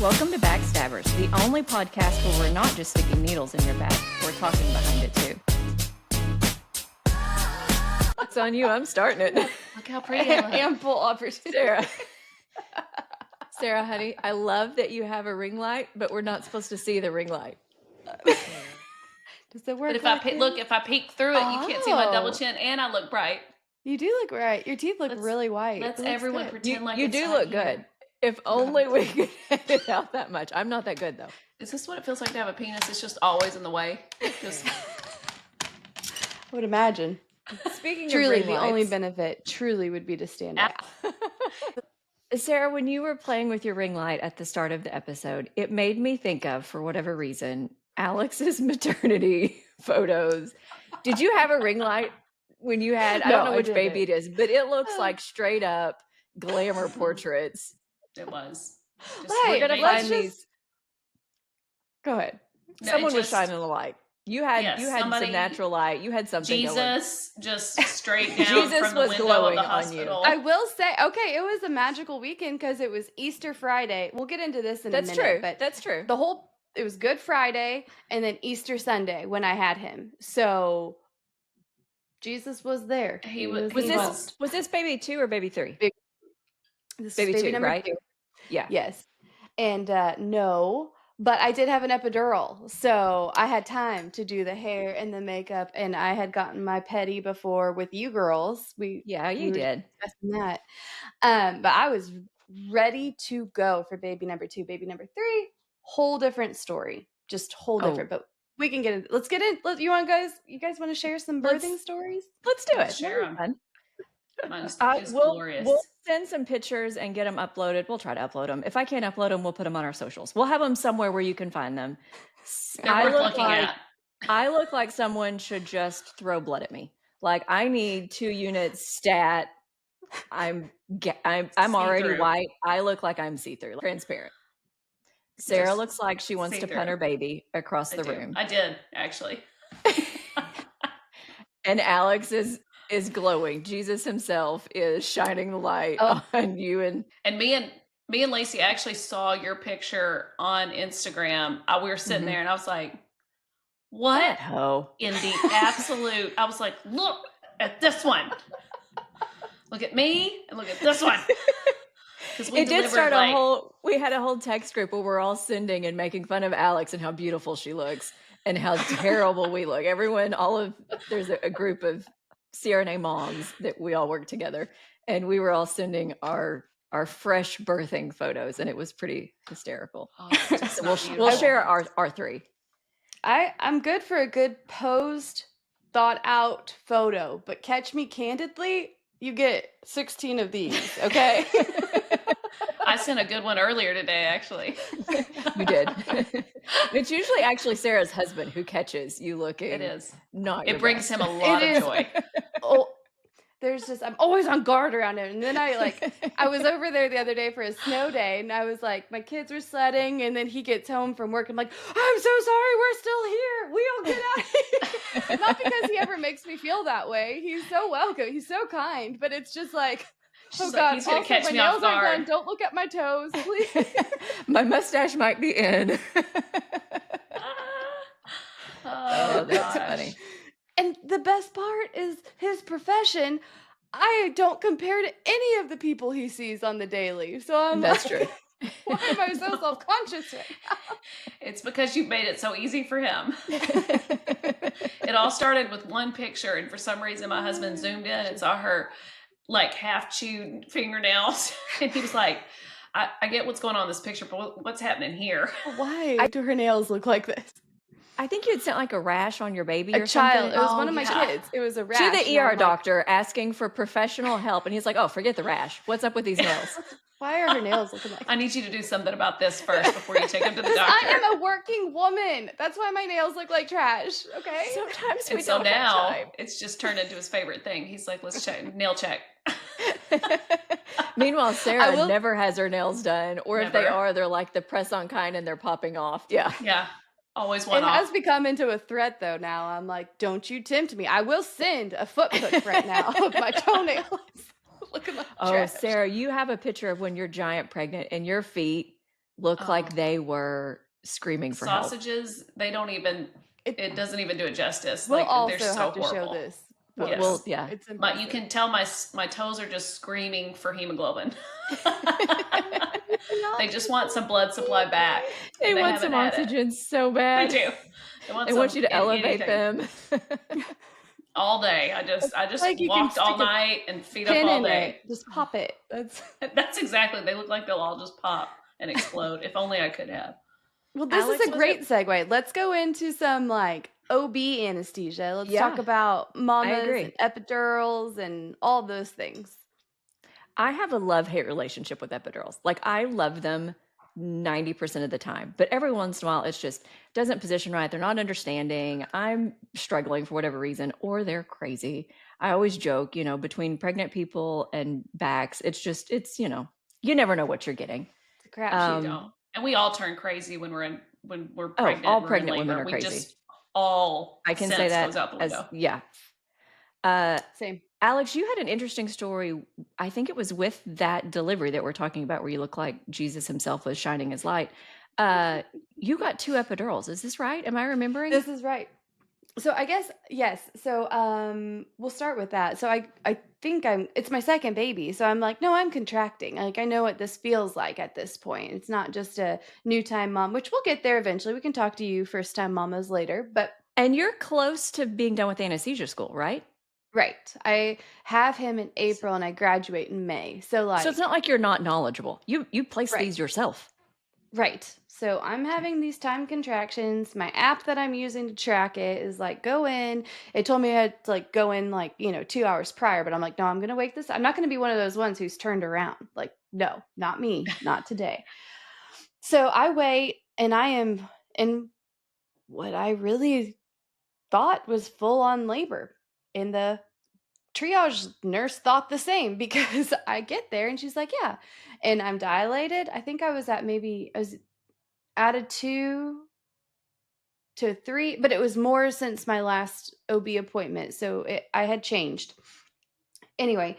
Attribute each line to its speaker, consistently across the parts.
Speaker 1: Welcome to Backstabbers, the only podcast where we're not just sticking needles in your back, we're talking behind it too. It's on you, I'm starting it.
Speaker 2: Look how pretty I look.
Speaker 3: Ample opportunity.
Speaker 1: Sarah, honey, I love that you have a ring light, but we're not supposed to see the ring light.
Speaker 3: Does it work?
Speaker 2: But if I peek through it, you can't see my double chin, and I look bright.
Speaker 3: You do look right. Your teeth look really white.
Speaker 2: Let's everyone pretend like
Speaker 1: you
Speaker 2: it's
Speaker 1: do
Speaker 2: not
Speaker 1: look
Speaker 2: here.
Speaker 1: good. If only we could edit out that much. I'm not that good though.
Speaker 2: Is this what it feels like to have a penis? It's just always in the way. Just
Speaker 3: I would imagine.
Speaker 1: Speaking
Speaker 3: Truly,
Speaker 1: of ring
Speaker 3: the only
Speaker 1: lights,
Speaker 3: benefit truly would be to stand out.
Speaker 1: Sarah, when you were playing with your ring light at the start of the episode, it made me think of, for whatever reason, Alex's maternity photos. Did you have a ring light when you had, I don't know which baby it is, but it looks like straight up glamour portraits.
Speaker 2: it was.
Speaker 1: We're going to find these.
Speaker 3: Go ahead.
Speaker 2: No,
Speaker 1: Someone was shining a light. You had
Speaker 2: somebody,
Speaker 1: some natural light. You had something
Speaker 2: Jesus
Speaker 1: going.
Speaker 2: just straight down
Speaker 1: Jesus
Speaker 2: from the
Speaker 1: was
Speaker 2: window
Speaker 1: glowing
Speaker 2: of the
Speaker 1: on you.
Speaker 2: hospital.
Speaker 3: I will say, okay, it was a magical weekend because it was Easter Friday. We'll get into this in a minute.
Speaker 1: True.
Speaker 3: But
Speaker 1: that's true.
Speaker 3: It was Good Friday and then Easter Sunday when I had him. So Jesus was there.
Speaker 1: Was this baby 2 or baby 3?
Speaker 3: This
Speaker 1: baby
Speaker 3: is
Speaker 1: 2,
Speaker 3: number
Speaker 1: right?
Speaker 3: 2.
Speaker 1: Yeah.
Speaker 3: Yes. And no, but I did have an epidural. So I had time to do the hair and the makeup. And I had gotten my pedi before with you girls.
Speaker 1: You
Speaker 3: we
Speaker 1: did.
Speaker 3: were discussing that. But I was ready to go for baby number 2. Baby number 3, whole different story. Just whole different. But we can get in. Let's get in. You guys want to share some birthing stories?
Speaker 1: Let's do it.
Speaker 2: Share them.
Speaker 1: Fun.
Speaker 2: Mine's
Speaker 1: We'll
Speaker 2: glorious.
Speaker 1: send some pictures and get them uploaded. We'll try to upload them. If I can't upload them, we'll put them on our socials. We'll have them somewhere where you can find them. I look like someone should just throw blood at me. Like I need 2 units stat. I'm already white. I look like I'm see-through, transparent. Sarah
Speaker 2: Just
Speaker 1: looks like she wants to punt her baby across the room.
Speaker 2: I did, actually.
Speaker 1: And Alex is glowing. Jesus himself is shining the light on you. And
Speaker 2: me and Lacey actually saw your picture on Instagram. We were sitting there and I was like, what in the absolute, I was like, look at this one. Look at me and look at this one.
Speaker 1: It did start we had a whole text group where we're all sending and making fun of Alex and how beautiful she looks and how terrible we look. There's a group of CRNA moms that we all work together, and we were all sending our fresh birthing photos, and it was pretty hysterical. So we'll share our 3.
Speaker 3: I'm good for a good posed, thought out photo, but catch me candidly, you get 16 of these, okay?
Speaker 2: I sent a good one earlier today, actually.
Speaker 1: You did. It's usually actually Sarah's husband who catches you looking.
Speaker 2: It is.
Speaker 1: It
Speaker 2: brings him a lot of joy.
Speaker 3: I'm always on guard around him. And then I was over there the other day for a snow day, and I was like, my kids were sledding, and then he gets home from work. I'm like, I'm so sorry, we're still here. We all get out of here. Not because he ever makes me feel that way. He's so welcome. He's so kind. But it's just like, God,
Speaker 2: he's gonna catch me off guard.
Speaker 3: Done. Don't look at my toes, please.
Speaker 1: My mustache might be in. That's funny.
Speaker 3: And the best part is his profession. I don't compare to any of the people he sees on the daily. So
Speaker 1: that's true.
Speaker 3: Why am I so self-conscious right now?
Speaker 2: It's because you made it so easy for him. It all started with one picture, and for some reason my husband zoomed in and saw her like half chewed fingernails, and he was like, I get what's going on in this picture, but what's happening here?
Speaker 3: Why do her nails look like this?
Speaker 1: I think you had sent like a rash on your baby or
Speaker 3: child.
Speaker 1: something.
Speaker 3: It was one of my kids. It was a rash.
Speaker 1: To the ER doctor asking for professional help. And he's like, oh, forget the rash. What's up with these nails?
Speaker 3: Why are her nails looking like
Speaker 2: I need you to do something about this first before you take them to the doctor.
Speaker 3: I am a working woman. That's why my nails look like trash. Okay.
Speaker 1: Sometimes
Speaker 2: we don't have time. It's just turned into his favorite thing. He's like, let's check, nail check.
Speaker 1: Meanwhile, Sarah never has her nails done. Or if they are, they're like the press-on kind and they're popping off. Yeah.
Speaker 2: Yeah. Always one
Speaker 3: off.
Speaker 2: It
Speaker 3: has become into a threat, though, now. I'm like, don't you tempt me. I will send a foot pic right now of my toenails looking like trash.
Speaker 1: Sarah, you have a picture of when you're giant pregnant and your feet look like
Speaker 2: Oh.
Speaker 1: they were screaming for help.
Speaker 2: Sausages, they don't even, it doesn't even do it justice.
Speaker 3: We'll
Speaker 2: Like, they're
Speaker 3: also
Speaker 2: so
Speaker 3: have to show
Speaker 2: horrible.
Speaker 3: this.
Speaker 2: Yes.
Speaker 1: Well, yeah.
Speaker 3: It's
Speaker 2: You
Speaker 3: impressive.
Speaker 2: can tell my toes are just screaming for hemoglobin. They just want some blood supply back.
Speaker 1: They want
Speaker 2: haven't
Speaker 1: some
Speaker 2: had
Speaker 1: oxygen so
Speaker 2: They
Speaker 1: bad.
Speaker 2: do. They want
Speaker 1: They want you to elevate
Speaker 2: anything.
Speaker 1: them.
Speaker 2: All day. I just
Speaker 3: like you can
Speaker 2: walked all
Speaker 3: stick a
Speaker 2: night and feet up
Speaker 3: Pin
Speaker 2: all
Speaker 3: in
Speaker 2: day.
Speaker 3: it. Just pop it.
Speaker 2: That's exactly. They look like they'll all just pop and explode. If only I could have.
Speaker 3: Well, this
Speaker 1: Alex,
Speaker 3: is a
Speaker 1: was
Speaker 3: great
Speaker 1: it-
Speaker 3: segue. Let's go into some like OB anesthesia. Let's talk
Speaker 1: Yeah,
Speaker 3: about mamas
Speaker 1: agree.
Speaker 3: and epidurals and all those things.
Speaker 1: I have a love-hate relationship with epidurals. Like, I love them 90% of the time, but every once in a while, it's just doesn't position right. They're not understanding. I'm struggling for whatever reason, or they're crazy. I always joke, between pregnant people and backs, it's, you never know what you're getting.
Speaker 3: It's a crapshoot.
Speaker 2: Don't. And we all turn crazy when we're
Speaker 1: Oh,
Speaker 2: pregnant.
Speaker 1: all
Speaker 2: we're
Speaker 1: pregnant
Speaker 2: in labor.
Speaker 1: women are
Speaker 2: We
Speaker 1: crazy.
Speaker 2: just all
Speaker 1: I can
Speaker 2: sense
Speaker 1: say
Speaker 2: goes out
Speaker 1: that
Speaker 2: the window.
Speaker 3: Same.
Speaker 1: Alex, you had an interesting story. I think it was with that delivery that we're talking about where you look like Jesus himself was shining his light. You got 2 epidurals. Is this right? Am I remembering?
Speaker 3: This is right. So I guess yes. So we'll start with that. So I think it's my second baby. So I'm like, no, I'm contracting. Like I know what this feels like at this point. It's not just a new time mom, which we'll get there eventually. We can talk to you first time mamas later, but
Speaker 1: And you're close to being done with anesthesia school, right?
Speaker 3: right. I have him in April and I graduate in May. So like
Speaker 1: So it's not like you're not knowledgeable. You place
Speaker 3: Right.
Speaker 1: these yourself.
Speaker 3: Right. So I'm having these time contractions. My app that I'm using to track it is like go in. It told me I had to like go in like, 2 hours prior, but I'm like, no, I'm going to wake this. I'm not going to be one of those ones who's turned around. Like, no, not me, not today. So I wait and I am in what I really thought was full on labor. And the triage nurse thought the same because I get there and she's like, yeah. And I'm dilated. I think I was added 2 to 3, but it was more since my last OB appointment. So I had changed. Anyway,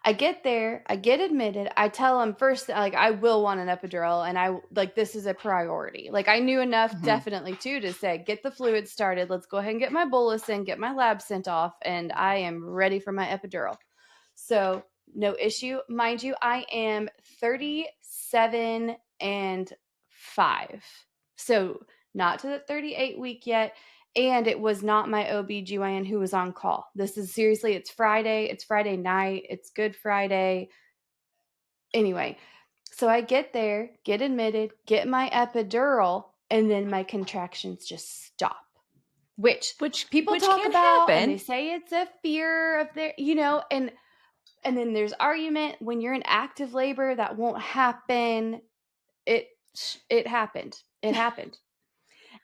Speaker 3: I get there, I get admitted. I tell them first, like, I will want an epidural and I like, this is a priority. Like I knew enough definitely too, to say, get the fluid started. Let's go ahead and get my bolus in, get my lab sent off. And I am ready for my epidural. So no issue. Mind you, I am 37 and 5. So not to the 38 week yet. And it was not my OB-GYN who was on call. This is seriously, it's Friday night. It's Good Friday. Anyway, so I get there, get admitted, get my epidural, and then my contractions just stop. Which people talk
Speaker 1: can
Speaker 3: about
Speaker 1: happen.
Speaker 3: and they say it's a fear of their, and then there's argument when you're in active labor that won't happen. It happened. It happened.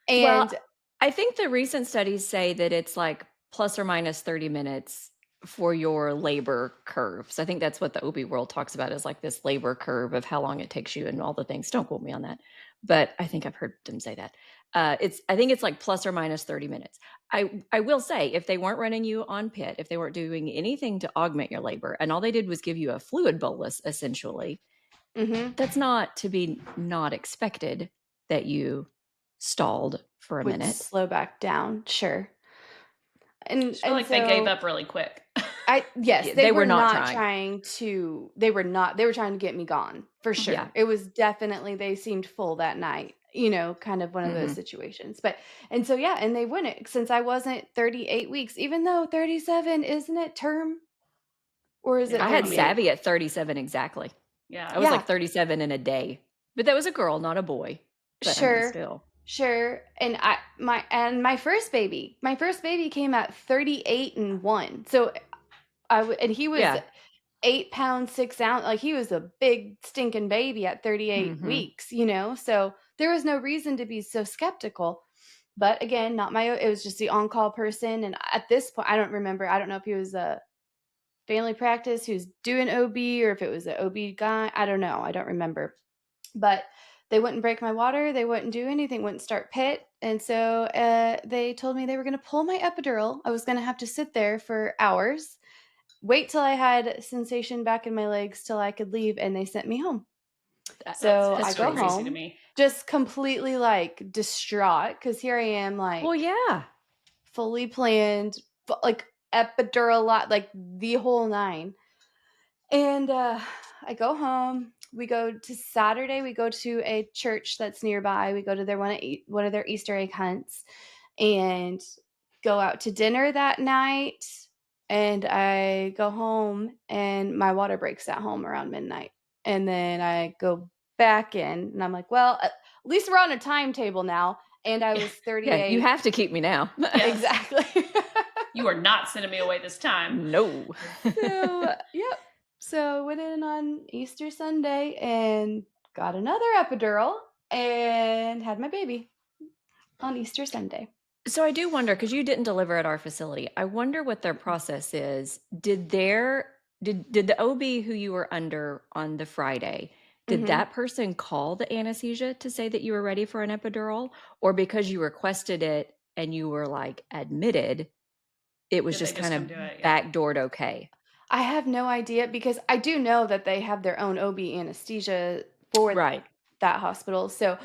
Speaker 3: And
Speaker 1: I think the recent studies say that it's like plus or minus 30 minutes for your labor curve. So I think that's what the OB world talks about, is like this labor curve of how long it takes you and all the things. Don't quote me on that, but I think I've heard them say that. I think it's like plus or minus 30 minutes. I will say, if they weren't running you on PIT, if they weren't doing anything to augment your labor, and all they did was give you a fluid bolus, essentially, that's not to be not expected that you stalled for a minute.
Speaker 3: Slow back down, sure. And
Speaker 2: I feel like they gave up really quick.
Speaker 3: Yes,
Speaker 1: they
Speaker 3: were not trying to. They were trying to get me gone for sure.
Speaker 1: Yeah.
Speaker 3: It was definitely, they seemed full that night. Kind of one of those situations. And so yeah, and they wouldn't, since I wasn't 38 weeks, even though 37 isn't it term, or is it?
Speaker 1: I had Savvy at 37 exactly.
Speaker 2: Yeah,
Speaker 1: I was like 37 in a day, but that was a girl, not a boy. But
Speaker 3: sure.
Speaker 1: I mean, still.
Speaker 3: Sure. And my first baby came at 38 and 1. So and he was 8 pounds, 6 ounces. Like he was a big stinking baby at 38 weeks, so there was no reason to be so skeptical. But again, it was just the on-call person. And at this point, I don't remember. I don't know if he was a family practice who's doing OB or if it was an OB guy. I don't know. I don't remember. But they wouldn't break my water. They wouldn't do anything, wouldn't start PIT. And so they told me they were going to pull my epidural. I was going to have to sit there for hours, wait till I had sensation back in my legs till I could leave, and they sent me home. So
Speaker 2: That's
Speaker 3: I go
Speaker 2: crazy to
Speaker 3: home,
Speaker 2: me.
Speaker 3: just completely like distraught because here I am, like
Speaker 1: Well, yeah.
Speaker 3: fully planned, like epidural, like the whole nine. And I go home. We go to Saturday. We go to a church that's nearby. We go to their one of their Easter egg hunts, and go out to dinner that night. And I go home, and my water breaks at home around midnight. And then I go back in, and I'm like, well, at least we're on a timetable now. And I was
Speaker 1: Yeah,
Speaker 3: 38.
Speaker 1: you have to keep me now.
Speaker 2: Yes.
Speaker 3: Exactly.
Speaker 2: You are not sending me away this time.
Speaker 1: No.
Speaker 3: So, yep. So went in on Easter Sunday and got another epidural and had my baby on Easter Sunday.
Speaker 1: So I do wonder, because you didn't deliver at our facility, I wonder what their process is. Did the OB who you were under on the Friday, did
Speaker 3: Mhm.
Speaker 1: that person call the anesthesia to say that you were ready for an epidural? Or because you requested it and you were like admitted, it was
Speaker 2: Did they
Speaker 1: just
Speaker 2: just
Speaker 1: kind
Speaker 2: come
Speaker 1: of
Speaker 2: do it? Yeah.
Speaker 1: backdoored okay?
Speaker 3: I have no idea because I do know that they have their own OB anesthesia for
Speaker 1: Right.
Speaker 3: that hospital. So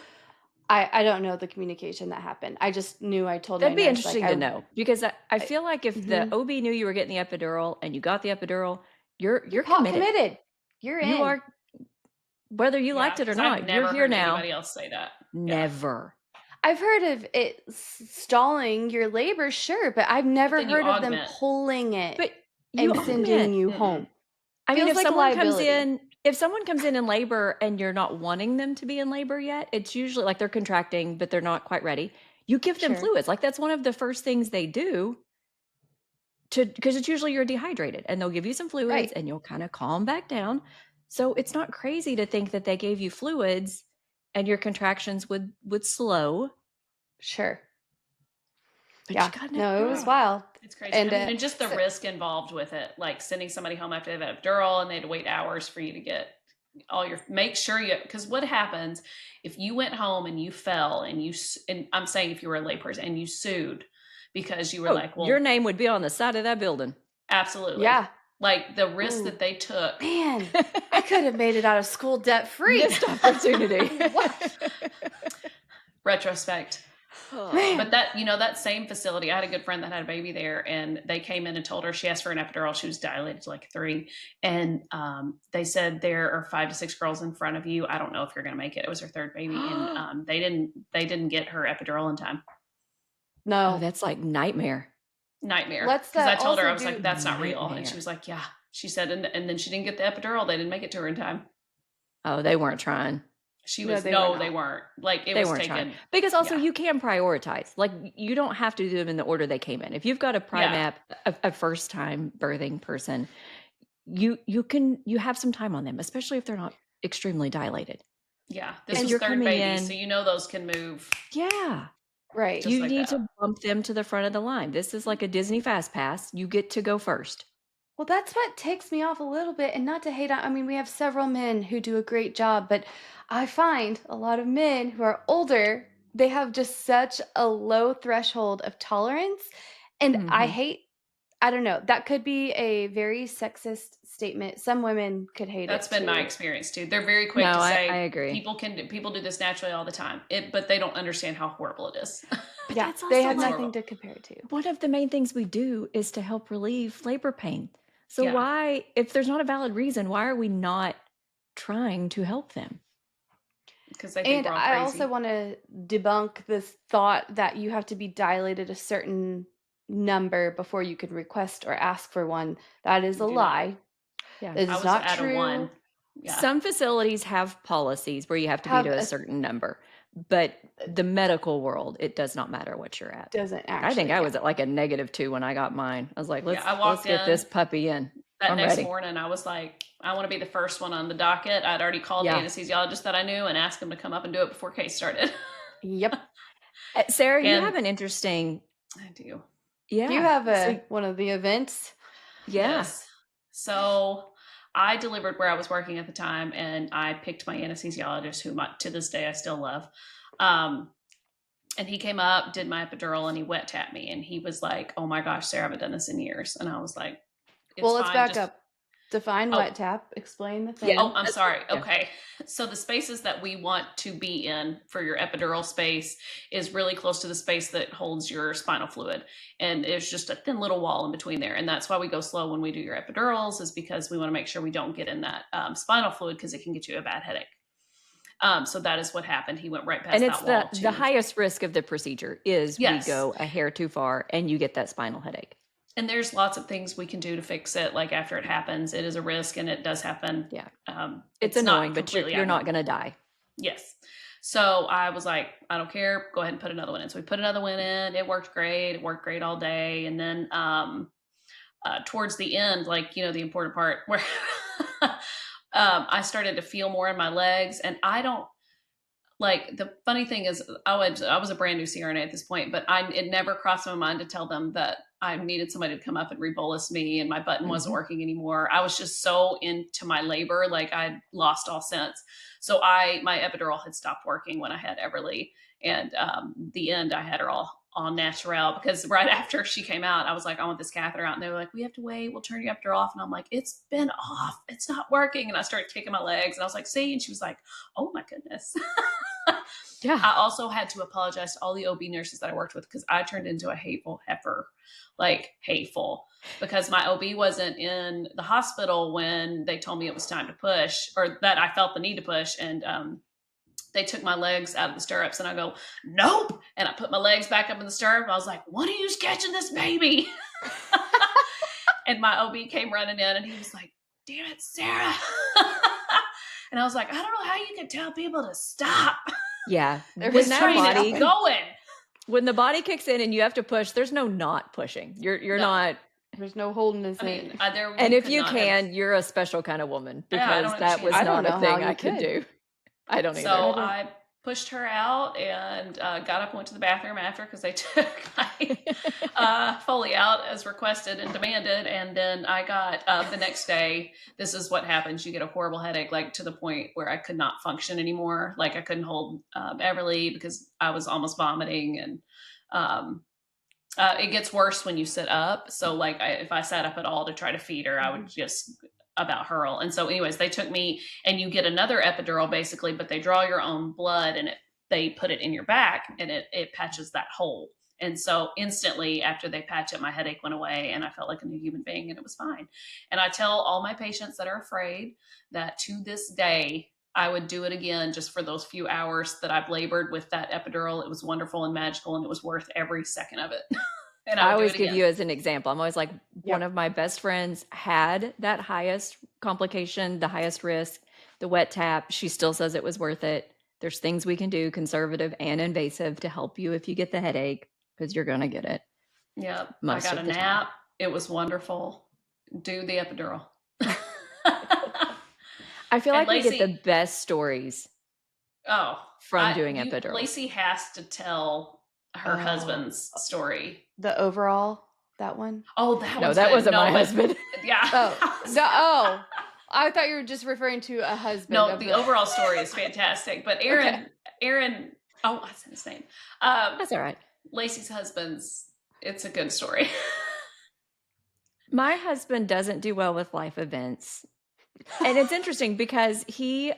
Speaker 3: I don't know the communication that happened. I just knew I told my
Speaker 1: That'd be
Speaker 3: nurse like
Speaker 1: interesting to know, because I feel like if the
Speaker 3: mhm.
Speaker 1: OB knew you were getting the epidural and you got the epidural, you're
Speaker 3: You're
Speaker 1: committed.
Speaker 3: committed. You're
Speaker 1: You
Speaker 3: in.
Speaker 1: are, whether you
Speaker 2: Yeah,
Speaker 1: liked it or
Speaker 2: because I've
Speaker 1: not, you're
Speaker 2: never
Speaker 1: here
Speaker 2: heard
Speaker 1: now.
Speaker 2: anybody else say that. Yeah.
Speaker 1: Never.
Speaker 3: I've heard of it stalling your labor, sure, but I've never
Speaker 2: then you
Speaker 3: heard of them
Speaker 2: augment.
Speaker 3: pulling it
Speaker 1: But you
Speaker 3: and sending
Speaker 1: augment.
Speaker 3: you
Speaker 2: Mm-mm.
Speaker 3: home.
Speaker 1: I mean,
Speaker 3: Feels
Speaker 1: if
Speaker 3: like a
Speaker 1: someone comes
Speaker 3: liability.
Speaker 1: in labor and you're not wanting them to be in labor yet, it's usually like they're contracting, but they're not quite ready. You give them
Speaker 3: Sure.
Speaker 1: fluids. Like that's one of the first things they do, because it's usually you're dehydrated, and they'll give you some fluids
Speaker 3: Right.
Speaker 1: and you'll kind of calm back down. So it's not crazy to think that they gave you fluids and your contractions would slow.
Speaker 3: Sure.
Speaker 1: But
Speaker 3: Yeah.
Speaker 1: you got an
Speaker 3: No, it was
Speaker 1: epidural.
Speaker 3: wild.
Speaker 2: It's crazy.
Speaker 3: And
Speaker 2: I mean, and just the
Speaker 3: so,
Speaker 2: risk involved with it, like sending somebody home after they've had epidural and they had to wait hours for you to get all your, make sure you, because what happens if you went home and you fell and and I'm saying if you were a layperson and you sued because you were
Speaker 1: Oh,
Speaker 2: like,
Speaker 1: your
Speaker 2: well,
Speaker 1: name would be on the side of that building.
Speaker 2: absolutely.
Speaker 3: yeah.
Speaker 2: Like the risk
Speaker 3: Ooh.
Speaker 2: that they took.
Speaker 3: Man, I could have made it out of school debt free.
Speaker 1: Missed opportunity.
Speaker 3: What?
Speaker 2: Retrospect.
Speaker 3: Man.
Speaker 2: But that, that same facility, I had a good friend that had a baby there, and they came in and told her she asked for an epidural. She was dilated to like 3. And they said there are 5 to 6 girls in front of you. I don't know if you're going to make it. It was her 3rd baby. And they didn't get her epidural in time.
Speaker 3: No.
Speaker 1: Oh, that's like nightmare.
Speaker 2: Nightmare.
Speaker 3: Let's
Speaker 2: Because I told her,
Speaker 3: also
Speaker 2: I was like, that's not real. And
Speaker 1: Nightmare.
Speaker 2: she was like, yeah. She said, and then she didn't get the epidural. They didn't make it to her in time.
Speaker 1: Oh, they weren't trying.
Speaker 2: She
Speaker 3: No,
Speaker 2: was,
Speaker 3: they
Speaker 2: no,
Speaker 3: were
Speaker 2: they
Speaker 3: not.
Speaker 2: weren't. Like it
Speaker 1: They
Speaker 2: was
Speaker 1: weren't
Speaker 2: taken.
Speaker 1: trying. Because also
Speaker 2: yeah.
Speaker 1: you can prioritize. Like you don't have to do them in the order they came in. If you've got a primap, a first time birthing person, you have some time on them, especially if they're not extremely dilated.
Speaker 2: Yeah. This
Speaker 1: If
Speaker 2: was
Speaker 1: you're
Speaker 2: 3rd
Speaker 1: coming
Speaker 2: baby.
Speaker 1: in,
Speaker 2: So those can move.
Speaker 1: yeah.
Speaker 3: Right.
Speaker 2: Just
Speaker 1: You
Speaker 2: like
Speaker 1: need
Speaker 2: that.
Speaker 1: to bump them to the front of the line. This is like a Disney Fast Pass. You get to go first.
Speaker 3: Well, that's what ticks me off a little bit, and not to hate on, I mean, we have several men who do a great job, but I find a lot of men who are older, they have just such a low threshold of tolerance. And
Speaker 1: Mhm.
Speaker 3: I don't know, that could be a very sexist statement. Some women could hate
Speaker 2: That's
Speaker 3: it
Speaker 2: been my
Speaker 3: too.
Speaker 2: experience too. They're very quick
Speaker 1: No,
Speaker 2: to
Speaker 1: I
Speaker 2: say
Speaker 1: agree.
Speaker 2: people do this naturally all the time. But they don't understand how horrible it is.
Speaker 1: But
Speaker 3: Yeah,
Speaker 1: that's
Speaker 3: they
Speaker 1: also
Speaker 3: have
Speaker 2: It's
Speaker 1: like
Speaker 3: nothing
Speaker 2: horrible.
Speaker 3: to compare it to.
Speaker 1: one of the main things we do is to help relieve labor pain. So
Speaker 2: Yeah.
Speaker 1: why, if there's not a valid reason, why are we not trying to help them?
Speaker 2: Because they think
Speaker 3: And
Speaker 2: we're all
Speaker 3: I also
Speaker 2: crazy.
Speaker 3: want to debunk this thought that you have to be dilated a certain number before you can request or ask for one. That is a
Speaker 2: Do not.
Speaker 3: lie.
Speaker 1: Yeah.
Speaker 3: It
Speaker 2: I
Speaker 3: is
Speaker 2: was
Speaker 3: not
Speaker 2: at a
Speaker 3: true.
Speaker 2: 1. Yeah.
Speaker 1: Some facilities have policies where you have to be
Speaker 3: Have
Speaker 1: to a
Speaker 3: a
Speaker 1: certain number, but the medical world, it does not matter what you're at.
Speaker 3: doesn't
Speaker 1: I think
Speaker 3: actually,
Speaker 1: I
Speaker 3: yeah.
Speaker 1: was at like a -2 when I got mine. I was like,
Speaker 2: Yeah. I
Speaker 1: let's
Speaker 2: walked
Speaker 1: get this
Speaker 2: in
Speaker 1: puppy in.
Speaker 2: that
Speaker 1: I'm
Speaker 2: next
Speaker 1: ready.
Speaker 2: morning. I was like, I want to be the first one on the docket. I'd already called the
Speaker 1: Yeah.
Speaker 2: anesthesiologist that I knew and asked him to come up and do it before case started.
Speaker 3: Yep.
Speaker 1: Sarah, you have
Speaker 2: And
Speaker 1: an interesting,
Speaker 2: I do.
Speaker 3: You
Speaker 1: yeah.
Speaker 3: have
Speaker 1: So
Speaker 3: one of the events.
Speaker 1: yeah.
Speaker 2: Yes. So I delivered where I was working at the time, and I picked my anesthesiologist, who to this day I still love. And he came up, did my epidural, and he wet tapped me. And he was like, "Oh my gosh, Sarah, I haven't done this in years." And I was like,
Speaker 3: Well,
Speaker 2: "It's
Speaker 3: let's
Speaker 2: fine.
Speaker 3: back
Speaker 2: Just
Speaker 3: up. Define
Speaker 2: Oh.
Speaker 3: wet tap. Explain the thing.
Speaker 1: Yeah.
Speaker 2: Oh, I'm sorry.
Speaker 1: Yeah.
Speaker 2: Okay. So the spaces that we want to be in for your epidural space is really close to the space that holds your spinal fluid. And there's just a thin little wall in between there. And that's why we go slow when we do your epidurals, is because we want to make sure we don't get in that spinal fluid, because it can get you a bad headache. So that is what happened. He went right past
Speaker 1: And it's
Speaker 2: that wall.
Speaker 1: the highest risk of the procedure is
Speaker 2: Yes.
Speaker 1: we go a hair too far and you get that spinal headache.
Speaker 2: And there's lots of things we can do to fix it. Like after it happens, it is a risk and it does happen.
Speaker 1: Yeah.
Speaker 2: It's
Speaker 1: annoying,
Speaker 2: not
Speaker 1: but you're not going to die.
Speaker 2: Yes. So I was like, I don't care. Go ahead and put another one in. So we put another one in. It worked great. It worked great all day. And then towards the end, like, the important part where I started to feel more in my legs. And I don't, like, the funny thing is, I was a brand new CRNA at this point, but it never crossed my mind to tell them that I needed somebody to come up and rebolus me, and my button wasn't working anymore. I was just so into my labor, like I'd lost all sense. So my epidural had stopped working when I had Everly, and the end I had her all natural, because right after she came out, I was like, I want this catheter out, and they were like, we have to wait, we'll turn your epidural off. And I'm like, it's been off, it's not working. And I started kicking my legs, and I was like, see? And she was like, oh my goodness.
Speaker 1: Yeah.
Speaker 2: I also had to apologize to all the OB nurses that I worked with, because I turned into a hateful heifer, like hateful, because my OB wasn't in the hospital when they told me it was time to push, or that I felt the need to push. And they took my legs out of the stirrups, and I go, nope. And I put my legs back up in the stirrup. I was like, what are you catching this baby? And my OB came running in, and he was like, damn it, Sarah. And I was like, I don't know how you can tell people to stop.
Speaker 1: Yeah.
Speaker 2: When
Speaker 1: the body kicks in and you have to push, there's no not pushing. You're not.
Speaker 3: There's no holding his
Speaker 2: hand.
Speaker 1: And if you can, you're a special kind of woman, because that was not a thing I could do. I don't either.
Speaker 2: So I pushed her out and got up and went to the bathroom after, because they took my Foley out as requested and demanded. And then I got the next day, this is what happens. You get a horrible headache, like to the point where I could not function anymore. Like I couldn't hold Everly because I was almost vomiting. And it gets worse when you sit up. So like if I sat up at all to try to feed her, I would just about hurl. And so anyways, they took me, and you get another epidural basically, but they draw your own blood, and they put it in your back, and it patches that hole. And so instantly after they patch it, my headache went away, and I felt like a new human being, and it was fine. And I tell all my patients that are afraid that to this day, I would do it again just for those few hours that I've labored with that epidural. It was wonderful and magical, and it was worth every second of it. And
Speaker 1: I always give you as an example. I'm always like, one of my best friends had that highest complication, the highest risk, the wet tap. She still says it was worth it. There's things we can do, conservative and invasive, to help you if you get the headache, because you're going to get it.
Speaker 2: Yeah. I got a nap. It was wonderful. Do the epidural.
Speaker 1: I feel like Lacey, we get the best stories from doing epidural.
Speaker 2: Lacey has to tell her husband's story.
Speaker 3: The overall, that one?
Speaker 2: Oh, that
Speaker 1: no, that wasn't my husband.
Speaker 2: Yeah.
Speaker 3: I thought you were just referring to a husband.
Speaker 2: No, the overall story is fantastic. But Aaron, oh, what's his name?
Speaker 1: That's all right.
Speaker 2: Lacey's it's a good story.
Speaker 1: My husband doesn't do well with life events. And it's interesting because he,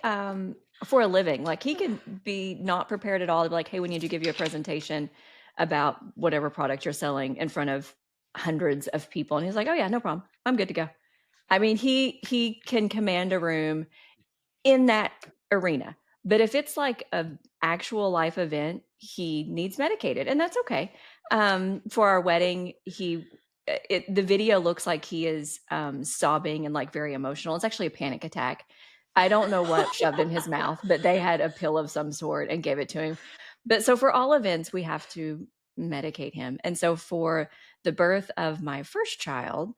Speaker 1: for a living, like he can be not prepared at all. Like, hey, we need to give you a presentation about whatever product you're selling in front of hundreds of people. And he's like, oh yeah, no problem. I'm good to go. I mean, he can command a room in that arena. But if it's like an actual life event, he needs medicated, and that's okay. For our wedding, the video looks like he is sobbing and like very emotional. It's actually a panic attack. I don't know what shoved in his mouth, but they had a pill of some sort and gave it to him. But so for all events, we have to medicate him. And so for the birth of my first child,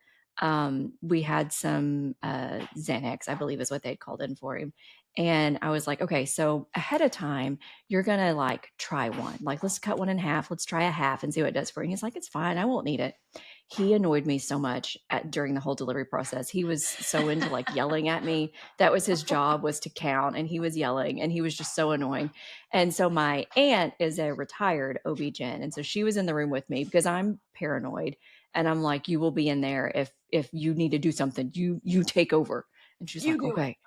Speaker 1: we had some Xanax, I believe is what they'd called in for him. And I was like, okay, so ahead of time, you're going to like try one. Like, let's cut one in half. Let's try a half and see what it does for you. He's like, it's fine. I won't need it. He annoyed me so much during the whole delivery process. He was so into like yelling at me. That was his job, was to count. And he was yelling, and he was just so annoying. And so my aunt is a retired OB-GYN. And so she was in the room with me because I'm paranoid. And I'm like, you will be in there if you need to do something, you take over. And she's like, okay.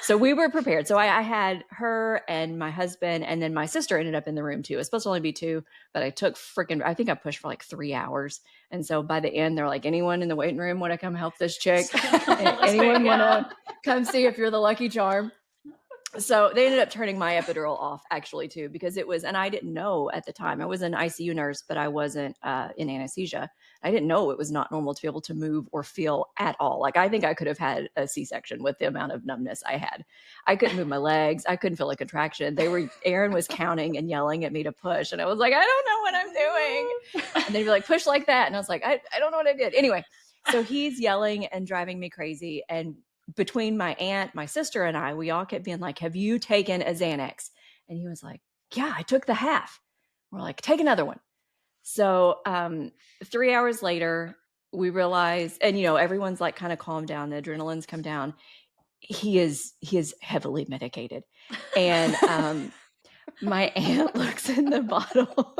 Speaker 1: So we were prepared. So I had her and my husband, and then my sister ended up in the room too. It was supposed to only be 2, but I think I pushed for like 3 hours. And so by the end, they're like, anyone in the waiting room want to come help this chick? Anyone want to come see if you're the lucky charm? So they ended up turning my epidural off actually too, because it was, and I didn't know at the time. I was an ICU nurse, but I wasn't in anesthesia. I didn't know it was not normal to be able to move or feel at all. Like, I think I could have had a C-section with the amount of numbness I had. I couldn't move my legs. I couldn't feel a contraction. Aaron was counting and yelling at me to push. And I was like, I don't know what I'm doing. And they'd be like, push like that. And I was like, I don't know what I did. Anyway, so he's yelling and driving me crazy. And between my aunt, my sister, and I, we all kept being like, have you taken a Xanax? And he was like, yeah, I took the half. We're like, take another one. So 3 hours later, we realized, and everyone's like kind of calmed down. The adrenaline's come down. He is heavily medicated. And my aunt looks in the bottle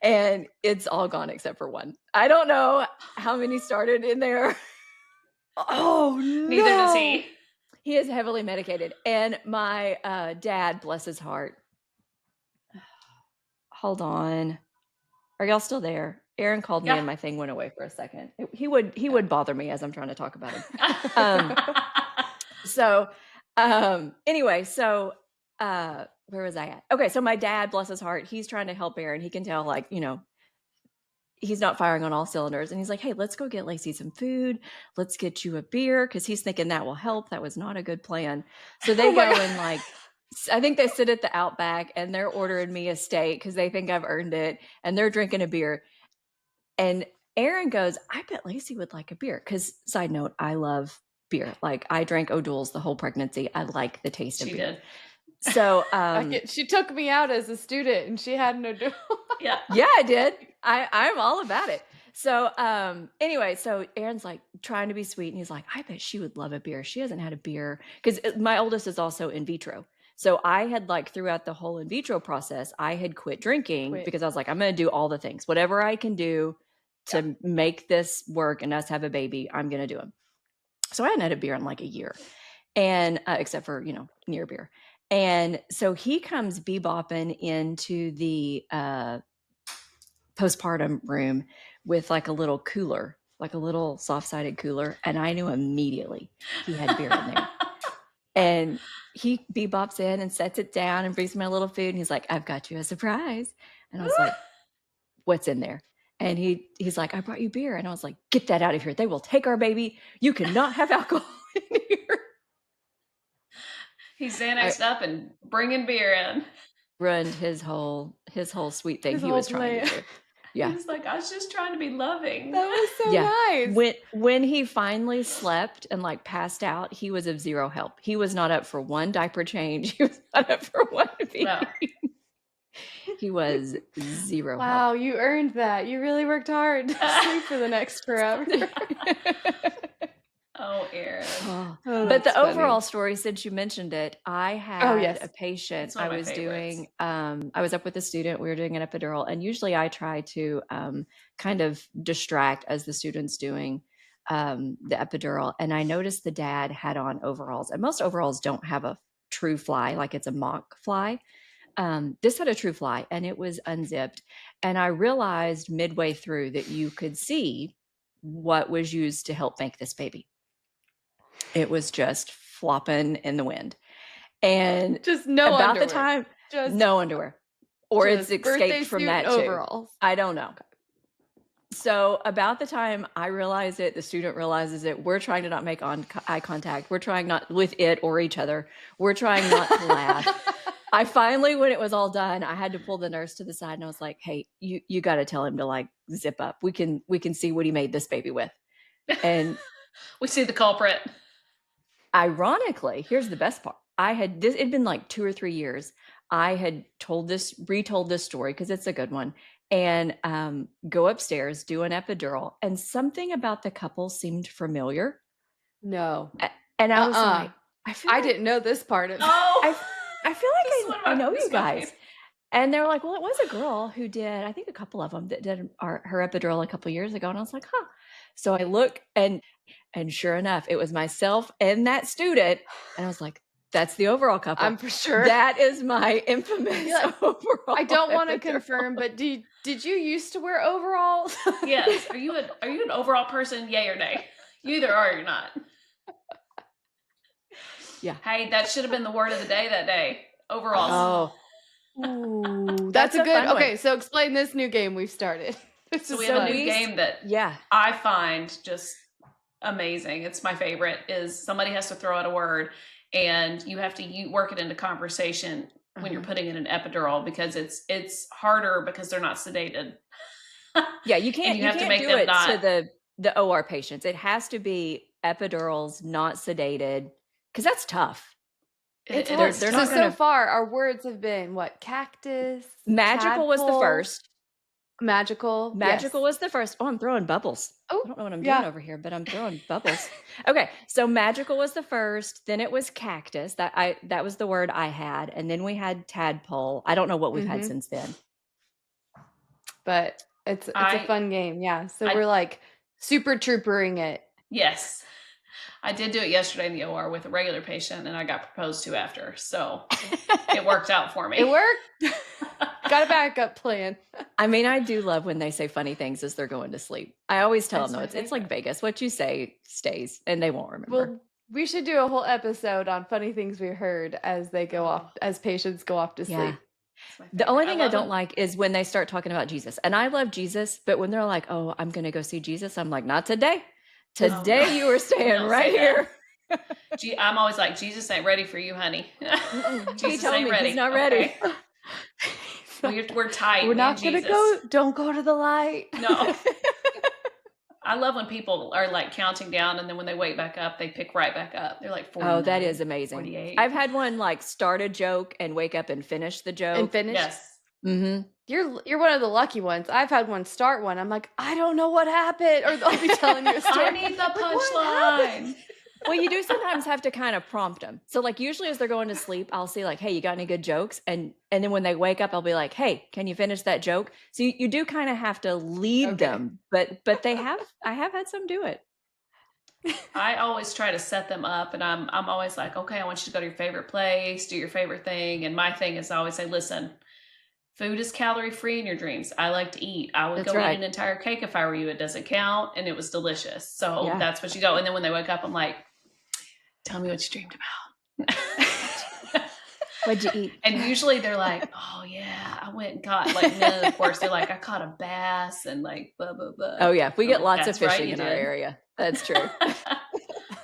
Speaker 1: and it's all gone except for one. I don't know how many started in there. Oh, no.
Speaker 2: Neither does he.
Speaker 1: He is heavily medicated. And my dad, bless his heart. Hold on. Are y'all still there? Aaron called me and my thing went away for a second. He would bother me as I'm trying to talk about him. Anyway, where was I at? Okay, so my dad, bless his heart, he's trying to help Aaron. He can tell, like, he's not firing on all cylinders. And he's like, hey, let's go get Lacey some food. Let's get you a beer. Cause he's thinking that will help. That was not a good plan. So they go and like, I think they sit at the Outback and they're ordering me a steak cause they think I've earned it. And they're drinking a beer. And Aaron goes, I bet Lacey would like a beer. Cause side note, I love beer. Like, I drank O'Doul's the whole pregnancy. I like the taste of beer.
Speaker 2: Did.
Speaker 1: So
Speaker 3: she took me out as a student and she had an O'Doul.
Speaker 2: Yeah,
Speaker 1: I did. I'm all about it. So anyway, so Aaron's like trying to be sweet and he's like, I bet she would love a beer. She hasn't had a beer because my oldest is also in vitro. So I had, like, throughout the whole in vitro process, I had quit drinking because I was like, I'm going to do all the things, whatever I can do to make this work and us have a baby, I'm going to do them. So I hadn't had a beer in like a year, and except for, near beer. And so he comes bebopping into the postpartum room with like a little cooler, like a little soft-sided cooler. And I knew immediately he had beer in there. And he bebops in and sets it down and brings me a little food. And he's like, I've got you a surprise. And I was like, what's in there? And he's like, I brought you beer. And I was like, get that out of here. They will take our baby. You cannot have alcohol in here.
Speaker 2: He's Xanaxed up and bringing beer in.
Speaker 1: Ruined his whole sweet thing he was trying to do. Yeah.
Speaker 2: He's like, I was just trying to be loving.
Speaker 3: That was so nice.
Speaker 1: When he finally slept and like passed out, he was of zero help. He was not up for one diaper change. He was not up for one feed. No. He was zero help.
Speaker 3: Wow, you earned that. You really worked hard to sleep for the next forever.
Speaker 2: Oh, Aaron.
Speaker 1: But the overall story, since you mentioned it, I had a patient I was doing. I was up with a student. We were doing an epidural. And usually I try to kind of distract as the student's doing the epidural. And I noticed the dad had on overalls. And most overalls don't have a true fly, like it's a mock fly. This had a true fly and it was unzipped. And I realized midway through that you could see what was used to help make this baby. It was just flopping in the wind. And
Speaker 3: just no
Speaker 1: about
Speaker 3: underwear.
Speaker 1: The time, just no underwear. Or it's escaped from that too.
Speaker 3: Overalls.
Speaker 1: I don't know. So about the time I realize it, the student realizes it, we're trying to not make eye contact. We're trying not with it or each other. We're trying not to laugh. I finally, when it was all done, I had to pull the nurse to the side and I was like, hey, you got to tell him to like zip up. We can see what he made this baby with. And
Speaker 2: we see the culprit.
Speaker 1: Ironically, here's the best part. It'd been like 2 or 3 years. I had retold this story because it's a good one, and go upstairs, do an epidural, and something about the couple seemed familiar.
Speaker 3: No.
Speaker 1: And I was like,
Speaker 3: I didn't know this part of it.
Speaker 2: Oh,
Speaker 1: I feel like I know you guys. And they were like, well, it was a girl who did, I think a couple of them that did her epidural a couple years ago. And I was like, huh. So I look and sure enough, it was myself and that student. And I was like, that's the overall couple.
Speaker 3: I'm for sure.
Speaker 1: That is my infamous overall.
Speaker 3: I don't want to
Speaker 1: epidural.
Speaker 3: confirm, but did you used to wear overalls?
Speaker 2: Yes. Are you an overall person? Yay or nay? You either are or you're not.
Speaker 1: Yeah.
Speaker 2: Hey, that should have been the word of the day that day. Overalls.
Speaker 1: Oh,
Speaker 3: ooh, that's a good. Okay, so explain this new game we've started.
Speaker 2: So we have a new game that I find just amazing. It's my favorite. Is somebody has to throw out a word, and you have to work it into conversation when you're putting in an epidural, because it's harder because they're not sedated.
Speaker 1: Yeah, you can't do it to the OR patients. It has to be epidurals, not sedated, because that's tough.
Speaker 3: They're not so far our words have been what? Cactus,
Speaker 1: magical was the first.
Speaker 3: Magical
Speaker 1: was the first. Oh, I'm throwing bubbles. Oh, I don't know what I'm doing over here, but I'm throwing bubbles. Okay, so magical was the first. Then it was cactus. That was the word I had, and then we had tadpole. I don't know what we've had since then.
Speaker 3: But it's a fun game, yeah. So we're like super troopering it.
Speaker 2: Yes. I did do it yesterday in the OR with a regular patient, and I got proposed to after. So it worked out for me.
Speaker 3: It worked? Got a backup plan.
Speaker 1: I mean, I do love when they say funny things as they're going to sleep. I always tell them, though, it's like Vegas. What you say stays, and they won't remember.
Speaker 3: Well, we should do a whole episode on funny things we heard as they go off, as patients go off to sleep.
Speaker 1: The only thing I don't like is when they start talking about Jesus. And I love Jesus, but when they're like, oh, I'm going to go see Jesus, I'm like, not today. Today you are staying right here.
Speaker 2: I'm always like, Jesus ain't ready for you, honey. Jesus ain't ready.
Speaker 1: He's not ready.
Speaker 2: We're tight.
Speaker 3: We're not going to go. Don't go to the light.
Speaker 2: No. I love when people are like counting down, and then when they wake back up, they pick right back up. They're like 49,
Speaker 1: that is amazing.
Speaker 2: 48.
Speaker 1: I've had one like start a joke and wake up and finish the joke.
Speaker 3: And finish?
Speaker 2: Yes.
Speaker 1: Mm-hmm.
Speaker 3: You're one of the lucky ones. I've had one start one. I'm like, I don't know what happened. Or they'll be telling you a story.
Speaker 2: I need the punchline.
Speaker 1: Well, you do sometimes have to kind of prompt them. So like usually as they're going to sleep, I'll say like, hey, you got any good jokes? And then when they wake up, I'll be like, hey, can you finish that joke? So you do kind of have to lead them, but I have had some do it.
Speaker 2: I always try to set them up, and I'm always like, okay, I want you to go to your favorite place, do your favorite thing. And my thing is I always say, listen, food is calorie free in your dreams. I like to eat. I would eat an entire cake if I were you. It doesn't count, and it was delicious. So that's what you go. And then when they wake up, I'm like, tell me what you dreamed about.
Speaker 1: What'd you eat?
Speaker 2: And usually they're like, oh yeah, I went and caught, like, then of course they're like, I caught a bass and like blah blah blah.
Speaker 1: Oh yeah, we get lots of fishing in our area. That's true.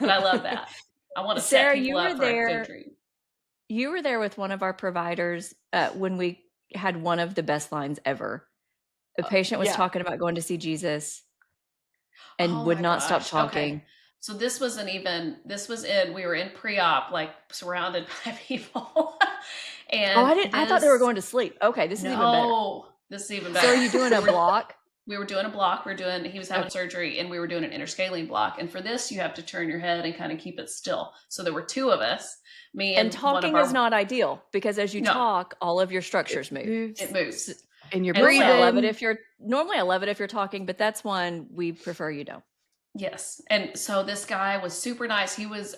Speaker 2: But I love that. I want to
Speaker 1: Sarah,
Speaker 2: set people up for a good dream.
Speaker 1: You were there with one of our providers when we had one of the best lines ever. The patient was talking about going to see Jesus and would not stop talking.
Speaker 2: Okay. So this was we were in pre-op, like surrounded by people. And
Speaker 1: I thought they were going to sleep. Okay, this is even better.
Speaker 2: No, this is even better.
Speaker 1: So are you doing a block?
Speaker 2: We were doing a block. He was having surgery, and we were doing an interscalene block. And for this, you have to turn your head and kind of keep it still. So there were two of us, me and
Speaker 1: talking is not ideal because as you talk, all of your structures move.
Speaker 2: It moves.
Speaker 3: And you're breathing.
Speaker 1: I love it if you're talking, but that's one we prefer you don't.
Speaker 2: Yes. And so this guy was super nice. He was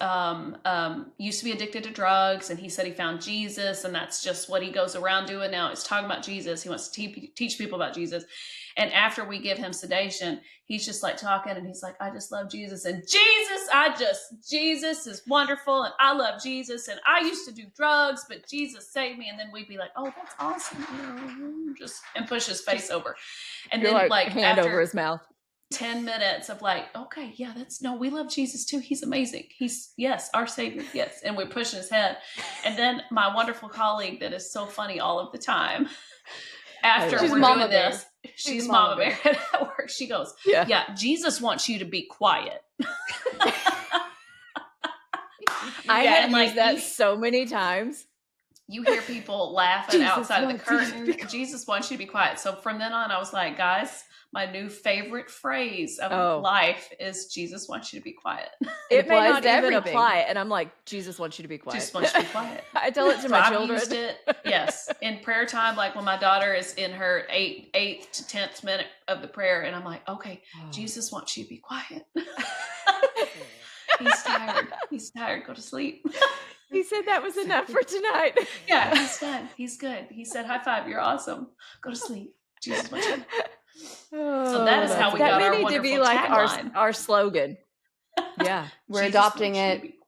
Speaker 2: used to be addicted to drugs, and he said he found Jesus, and that's just what he goes around doing now, is talking about Jesus. He wants to teach people about Jesus. And after we give him sedation, he's just like talking, and he's like, I just love Jesus, and Jesus is wonderful, and I love Jesus, and I used to do drugs, but Jesus saved me. And then we'd be like, oh, that's awesome. And push his face over. And
Speaker 1: you're
Speaker 2: then like
Speaker 1: hand over his mouth.
Speaker 2: 10 minutes of like, okay, yeah, we love Jesus too. He's amazing. He's, yes, our Savior. Yes. And we're pushing his head. And then my wonderful colleague that is so funny all of the time, after we're doing this, she's Mama Bear at work. She goes, yeah, Jesus wants you to be quiet.
Speaker 1: I had used that so many times.
Speaker 2: you hear people laughing
Speaker 3: Jesus
Speaker 2: outside of the
Speaker 3: wants you to be
Speaker 2: curtain.
Speaker 3: quiet.
Speaker 2: Jesus wants you to be quiet. So from then on, I was like, guys, my new favorite phrase of
Speaker 1: Oh.
Speaker 2: life is Jesus wants you to be quiet.
Speaker 1: It may
Speaker 3: applies
Speaker 1: not
Speaker 3: to
Speaker 1: even
Speaker 3: everything.
Speaker 1: apply, and I'm like, Jesus wants you to be quiet.
Speaker 2: Jesus wants you to be quiet.
Speaker 1: I tell it to
Speaker 2: So
Speaker 1: my
Speaker 2: I've
Speaker 1: children.
Speaker 2: used it, yes, in prayer time, like when my daughter is in her 8th to 10th minute of the prayer, and I'm like, okay, Jesus wants you to be quiet. He's tired. He's tired. Go to sleep.
Speaker 1: He said that was enough for tonight.
Speaker 2: Yeah, he's done. He's good. He said, high five. You're awesome. Go to sleep. Jesus wants you. So that is how we
Speaker 1: that
Speaker 2: got
Speaker 1: may
Speaker 2: our
Speaker 1: need to
Speaker 2: wonderful
Speaker 1: be like
Speaker 2: tagline.
Speaker 1: our slogan. Yeah,
Speaker 3: We're
Speaker 2: Jesus
Speaker 3: adopting
Speaker 2: wants you
Speaker 3: it.
Speaker 2: to be-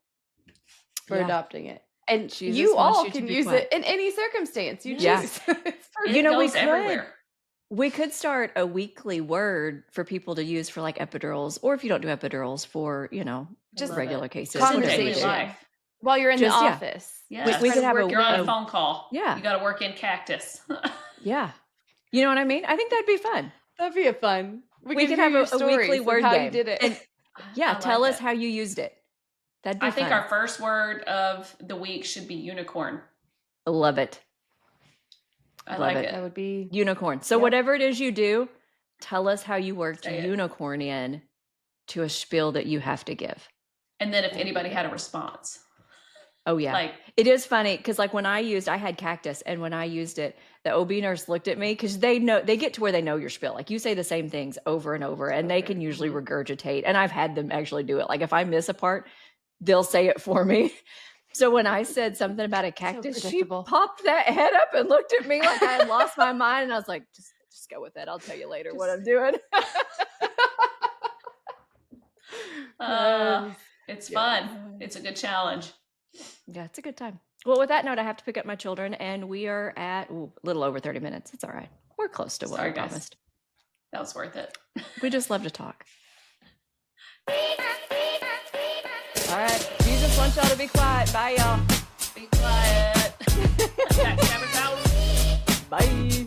Speaker 3: We're
Speaker 1: Yeah.
Speaker 3: adopting it. And
Speaker 1: Jesus
Speaker 3: you
Speaker 1: wants
Speaker 3: all
Speaker 1: you to
Speaker 3: can
Speaker 1: be
Speaker 3: use
Speaker 1: quiet.
Speaker 3: it in any circumstance you
Speaker 1: Yeah.
Speaker 3: choose. It's perfect.
Speaker 1: You know, we
Speaker 2: goes everywhere.
Speaker 1: We could start a weekly word for people to use for like epidurals, or if you don't do epidurals, for, you know,
Speaker 3: Just
Speaker 2: love
Speaker 1: regular
Speaker 2: it.
Speaker 1: cases.
Speaker 2: Just in
Speaker 1: whatever
Speaker 2: daily
Speaker 1: you do.
Speaker 2: life.
Speaker 3: While you're in
Speaker 1: Just,
Speaker 3: the
Speaker 1: yeah.
Speaker 3: office.
Speaker 2: Yes.
Speaker 1: We could have
Speaker 3: work
Speaker 2: You're on a
Speaker 3: in.
Speaker 2: phone call.
Speaker 1: Yeah.
Speaker 2: You got to work in cactus.
Speaker 1: Yeah. You know what I mean? I think that'd be fun.
Speaker 3: That'd be a fun.
Speaker 1: We
Speaker 3: can
Speaker 1: could
Speaker 3: hear
Speaker 1: have
Speaker 3: your
Speaker 1: a
Speaker 3: stories
Speaker 1: weekly
Speaker 3: of
Speaker 1: word
Speaker 3: how
Speaker 1: game.
Speaker 3: you did it.
Speaker 1: And yeah,
Speaker 2: I
Speaker 1: tell
Speaker 2: like
Speaker 1: us
Speaker 2: it.
Speaker 1: how you used it. That'd be
Speaker 2: I
Speaker 1: fun.
Speaker 2: think our first word of the week should be unicorn.
Speaker 1: I love it.
Speaker 2: I
Speaker 1: Love
Speaker 2: like
Speaker 1: it.
Speaker 2: it.
Speaker 3: That would be
Speaker 1: Unicorn. So
Speaker 3: Yep.
Speaker 1: whatever it is you do, tell us how you worked
Speaker 2: Say it.
Speaker 1: unicorn in to a spiel that you have to give.
Speaker 2: And then if anybody had a response.
Speaker 1: Oh yeah.
Speaker 2: Like,
Speaker 1: It is funny because like when I had cactus, and when I used it, the OB nurse looked at me because they get to where they know your spiel. Like you say the same things over and over, and they can usually regurgitate. And I've had them actually do it. Like if I miss a part, they'll say it for me. So when I said something about a cactus, she
Speaker 3: predictable.
Speaker 1: popped that head up and looked at me like I had lost my mind. And I was like, just go with it. I'll tell you later what I'm doing.
Speaker 2: it's fun. It's a good challenge.
Speaker 1: Yeah, it's a good time. Well, with that note, I have to pick up my children, and we are at a little over 30 minutes. It's all right. We're close to what
Speaker 2: Sorry,
Speaker 1: we
Speaker 2: guys.
Speaker 1: promised.
Speaker 2: That was worth it.
Speaker 1: We just love to talk. All right. Jesus wants y'all to be quiet. Bye, y'all.
Speaker 2: Be quiet. Backstabbers out.
Speaker 1: Bye.